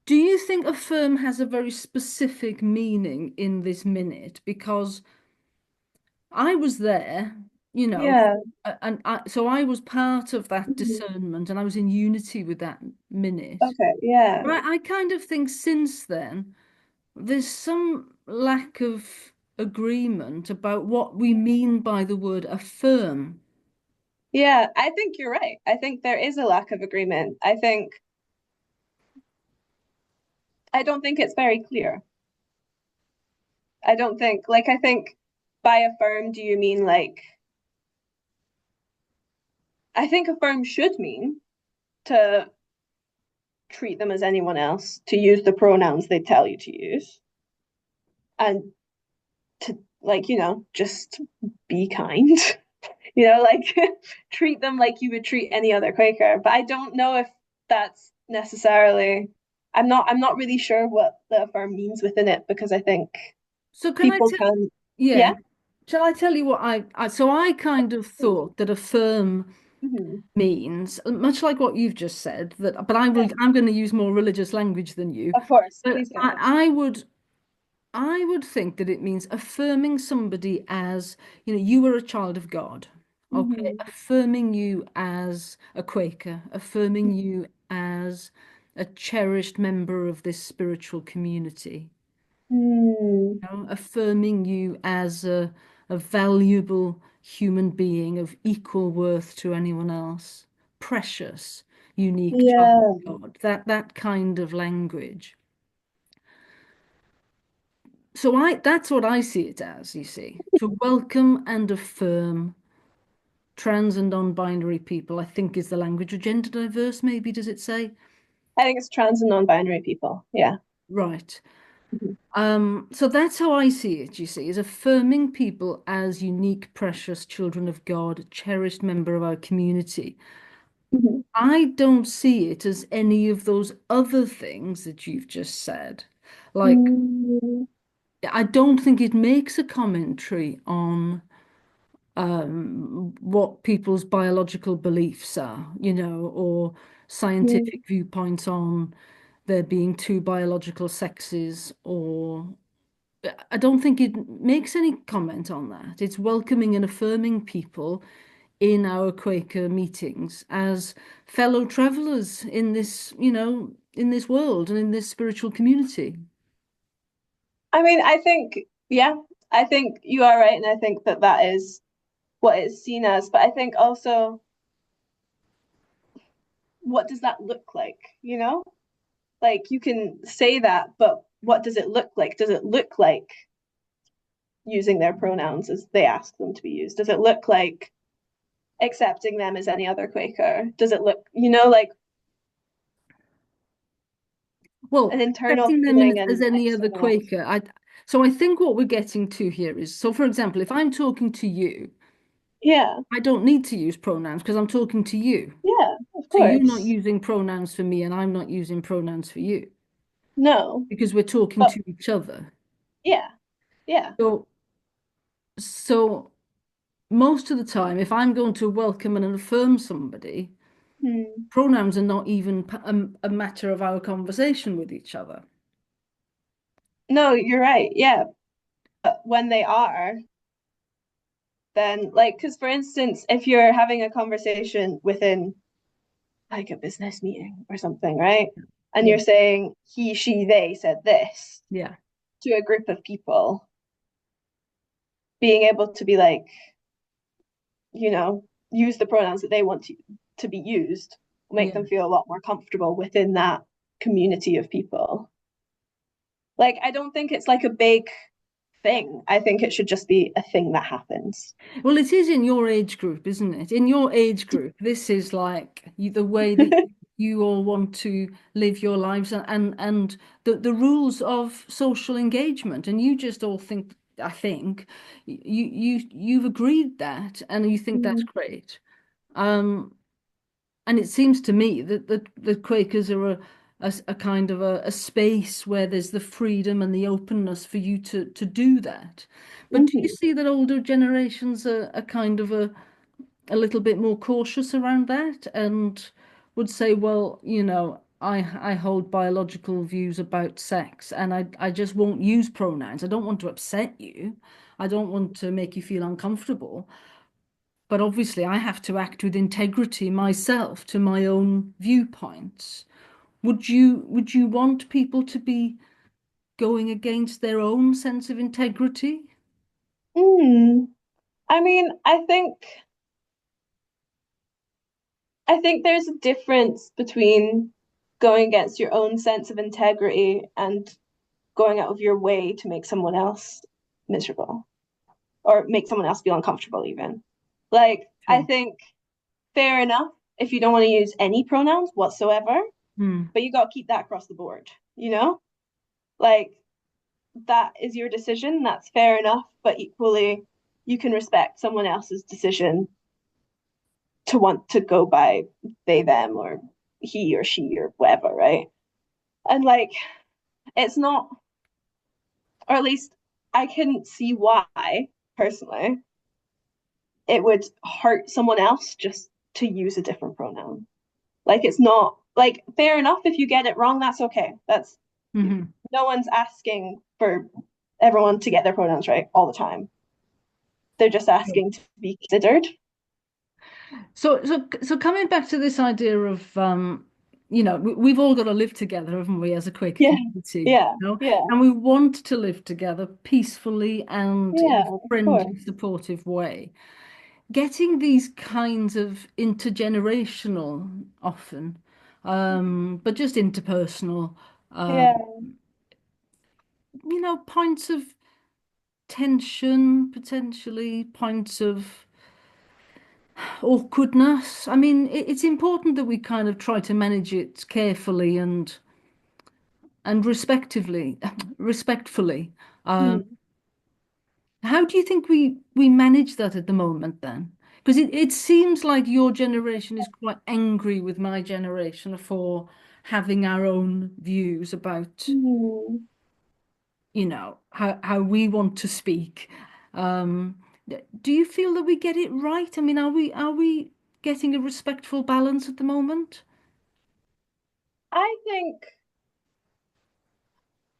do you think affirm has a very specific meaning in this minute? Because I was there, you know, Yeah. so I was part of that Mhm. discernment and I was in unity with that minute. Okay. Yeah. But I kind of think since then, there's some lack of agreement about what we mean by the word affirm. Yeah. I think you're right. I think there is a lack of agreement. I don't think it's very clear. I don't think, like, I think by affirm, do you mean like, I think affirm should mean to treat them as anyone else, to use the pronouns they tell you to use, and to, like, you know, just be kind. You know, like treat them like you would treat any other Quaker. But I don't know if that's necessarily. I'm not really sure what the affirm means within it because I think So can I people tell, can. yeah, Yeah. shall I tell you what so I kind of thought that affirm Mm-hmm. means, much like what you've just said, that, but Yeah. I'm going to use more religious language than you. Of course, But please go. I would think that it means affirming somebody as, you are a child of God. Okay, Mm-hmm. affirming you as a Quaker, affirming you as a cherished member of this spiritual community, Mm. affirming you as a valuable human being of equal worth to anyone else, precious, unique child Yeah. of God, that kind of language. So that's what I see it as, you see, to welcome and affirm trans and non-binary people, I think is the language of gender diverse, maybe, does it say? I think it's trans and non-binary people. Yeah. Right. Mm-hmm. So that's how I see it, you see, is affirming people as unique, precious children of God, cherished member of our community. Mm-hmm. I don't see it as any of those other things that you've just said. Like, Mm. I don't think it makes a commentary on what people's biological beliefs are, or Mm. scientific viewpoints on there being two biological sexes, or I don't think it makes any comment on that. It's welcoming and affirming people in our Quaker meetings as fellow travelers in this, in this world and in this spiritual community. I mean, I think, yeah, I think you are right, and I think that that is what it's seen as. But I think also, what does that look like? You know, like you can say that, but what does it look like? Does it look like using their pronouns as they ask them to be used? Does it look like accepting them as any other Quaker? Does it look, like Well, an internal accepting them feeling as and any other external action? Quaker, so I think what we're getting to here is, so for example, if I'm talking to you, Yeah, I don't need to use pronouns because I'm talking to you. yeah, of So you're not course. using pronouns for me and I'm not using pronouns for you No, because we're talking but to each other. yeah, yeah. So most of the time, if I'm going to welcome and affirm somebody, Hmm. pronouns are not even a matter of our conversation with each other. No, you're right. Yeah, but when they are, then like, because for instance, if you're having a conversation within like a business meeting or something, right? And Yeah. you're saying he, she, they said this Yeah. to a group of people, being able to be like, use the pronouns that they want to be used will make Yeah. them feel a lot more comfortable within that community of people. Like, I don't think it's like a big thing. I think it should just be a thing that happens. Well, it is in your age group, isn't it? In your age group, this is like the way that you all want to live your lives and the rules of social engagement. And you just all think, I think, you've agreed that and you think that's Mm. great. Um, and it seems to me that the Quakers are a kind of a space where there's the freedom and the openness for you to do that. But do you Hmm. see that older generations are kind of a little bit more cautious around that and would say, well, I hold biological views about sex and I just won't use pronouns. I don't want to upset you. I don't want to make you feel uncomfortable. But obviously, I have to act with integrity myself to my own viewpoints. Would you want people to be going against their own sense of integrity? Mm. I mean, I think there's a difference between going against your own sense of integrity and going out of your way to make someone else miserable or make someone else feel uncomfortable even. Like, I Sure. think fair enough if you don't want to use any pronouns whatsoever, Hmm. but you got to keep that across the board, you know? Like, that is your decision, that's fair enough, but equally, you can respect someone else's decision to want to go by they, them, or he or she or whatever, right? And like, it's not, or at least I couldn't see why, personally, it would hurt someone else just to use a different pronoun. Like, it's not, like, fair enough if you get it wrong, that's okay. That's, Hmm. no one's asking for everyone to get their pronouns right all the time. They're just asking to be considered. So coming back to this idea of we've all got to live together, haven't we, as a Quaker Yeah, community, yeah, yeah, and we want to live together peacefully and in yeah, a of friendly, course. supportive way. Getting these kinds of intergenerational, often, but just interpersonal, um, Yeah. points of tension, potentially points of awkwardness. I mean, it's important that we kind of try to manage it carefully and respectfully. Um, Hmm. how do you think we manage that at the moment then? Because it seems like your generation is quite angry with my generation for having our own views about, Hmm. how we want to speak. Um, do you feel that we get it right? I mean, are we getting a respectful balance at the moment? I think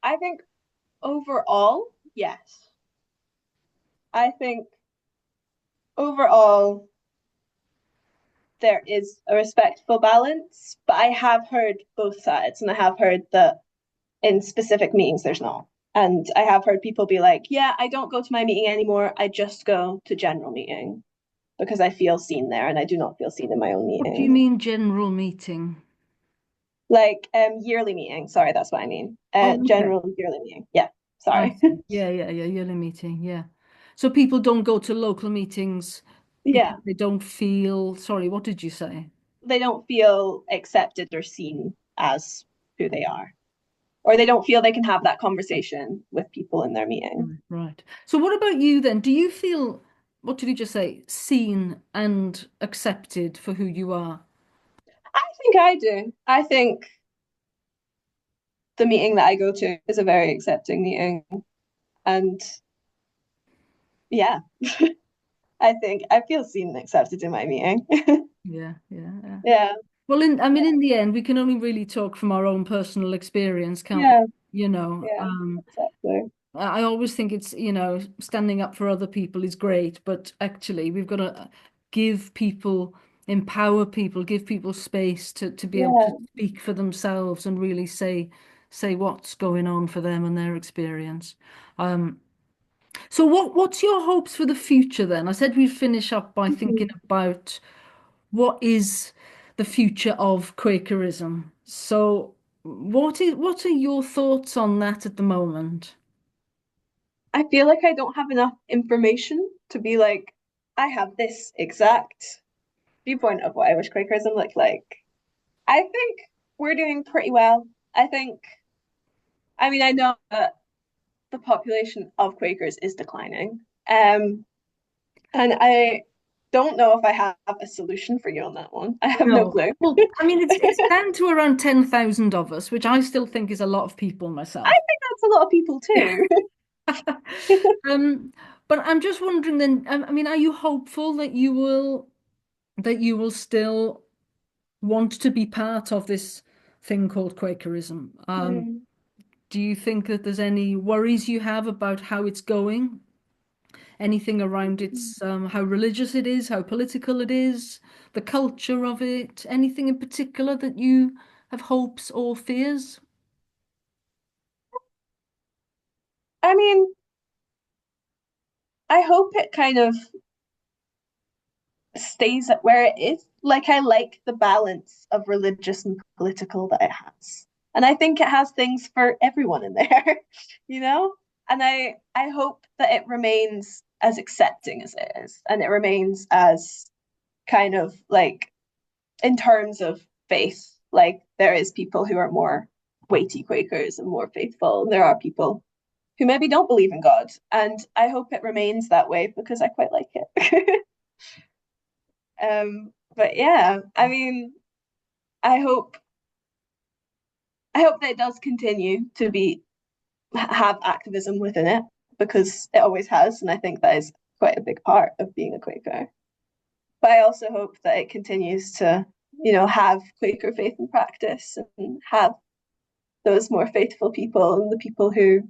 I think overall, yes. I think overall there is a respectful balance, but I have heard both sides, and I have heard that in specific meetings there's not. And I have heard people be like, yeah, I don't go to my meeting anymore. I just go to general meeting because I feel seen there and I do not feel seen in my own What do you meeting. mean general meeting? Like yearly meeting. Sorry, that's what I mean. Oh, okay. General yearly meeting. Yeah, I sorry. see. Yeah, yeah, yeah. Yearly meeting. Yeah. So people don't go to local meetings because Yeah, they don't feel, sorry, what did you say? they don't feel accepted or seen as who they are, or they don't feel they can have that conversation with people in their meeting. Right, right. So what about you then? Do you feel, what did you just say, seen and accepted for who you are? I think I do. I think the meeting that I go to is a very accepting meeting, and yeah, I think I feel seen and accepted in my meeting. Yeah, yeah, yeah. Yeah, Well, I mean, in the end, we can only really talk from our own personal experience, can't we? yeah, You know, yeah, exactly. I always think it's, standing up for other people is great, but actually we've got to give people, empower people, give people space to be able to Yeah. speak for themselves and really say what's going on for them and their experience. Um, so what's your hopes for the future then? I said we'd finish up by thinking Mhm. about what is the future of Quakerism. So what are your thoughts on that at the moment? I feel like I don't have enough information to be like, I have this exact viewpoint of what I wish Quakerism looked like. I think we're doing pretty well. I think, I mean, I know that the population of Quakers is declining. And I don't know if I have a solution for you on that one. I have no No. clue. Well, I mean, it's down to around 10,000 of us, which I still think is a lot of people I myself. think that's a lot of people too. Um, but I'm just wondering then, I mean, are you hopeful that you will still want to be part of this thing called Quakerism? Hmm. Do you think that there's any worries you have about how it's going? Anything around its how religious it is, how political it is, the culture of it, anything in particular that you have hopes or fears? I mean, I hope it kind of stays at where it is. Like I like the balance of religious and political that it has. And I think it has things for everyone in there, you know? And I hope that it remains as accepting as it is and it remains as kind of like in terms of faith, like there is people who are more weighty Quakers and more faithful, and there are people who maybe don't believe in God. And I hope it remains that way because I quite like it. But yeah, I mean, I hope I hope that it does continue to be have activism within it because it always has, and I think that is quite a big part of being a Quaker. But I also hope that it continues to, have Quaker faith and practice and have those more faithful people and the people who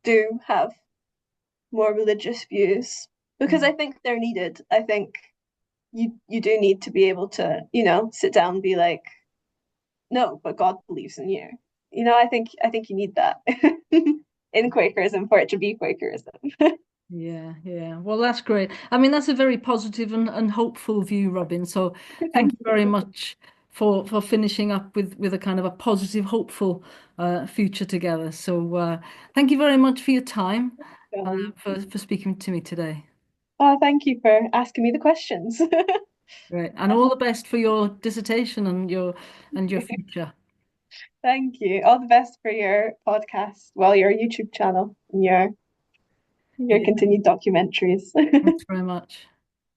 do have more religious views because I think they're needed. I think you do need to be able to, sit down and be like, no, but God believes in you. I think you need that in Quakerism for it to be Quakerism. Yeah, yeah. Well, that's great. I mean, that's a very positive and hopeful view, Robin. So thank Thank you very you. much for finishing up with a kind of a positive, hopeful future together. So thank you very much for your time, for speaking to me today. Oh, thank you for asking me the questions. Great. And all the best for your dissertation and your future. Thank you. All the best for your podcast, well, your YouTube channel and your Yeah, continued documentaries. thanks very much.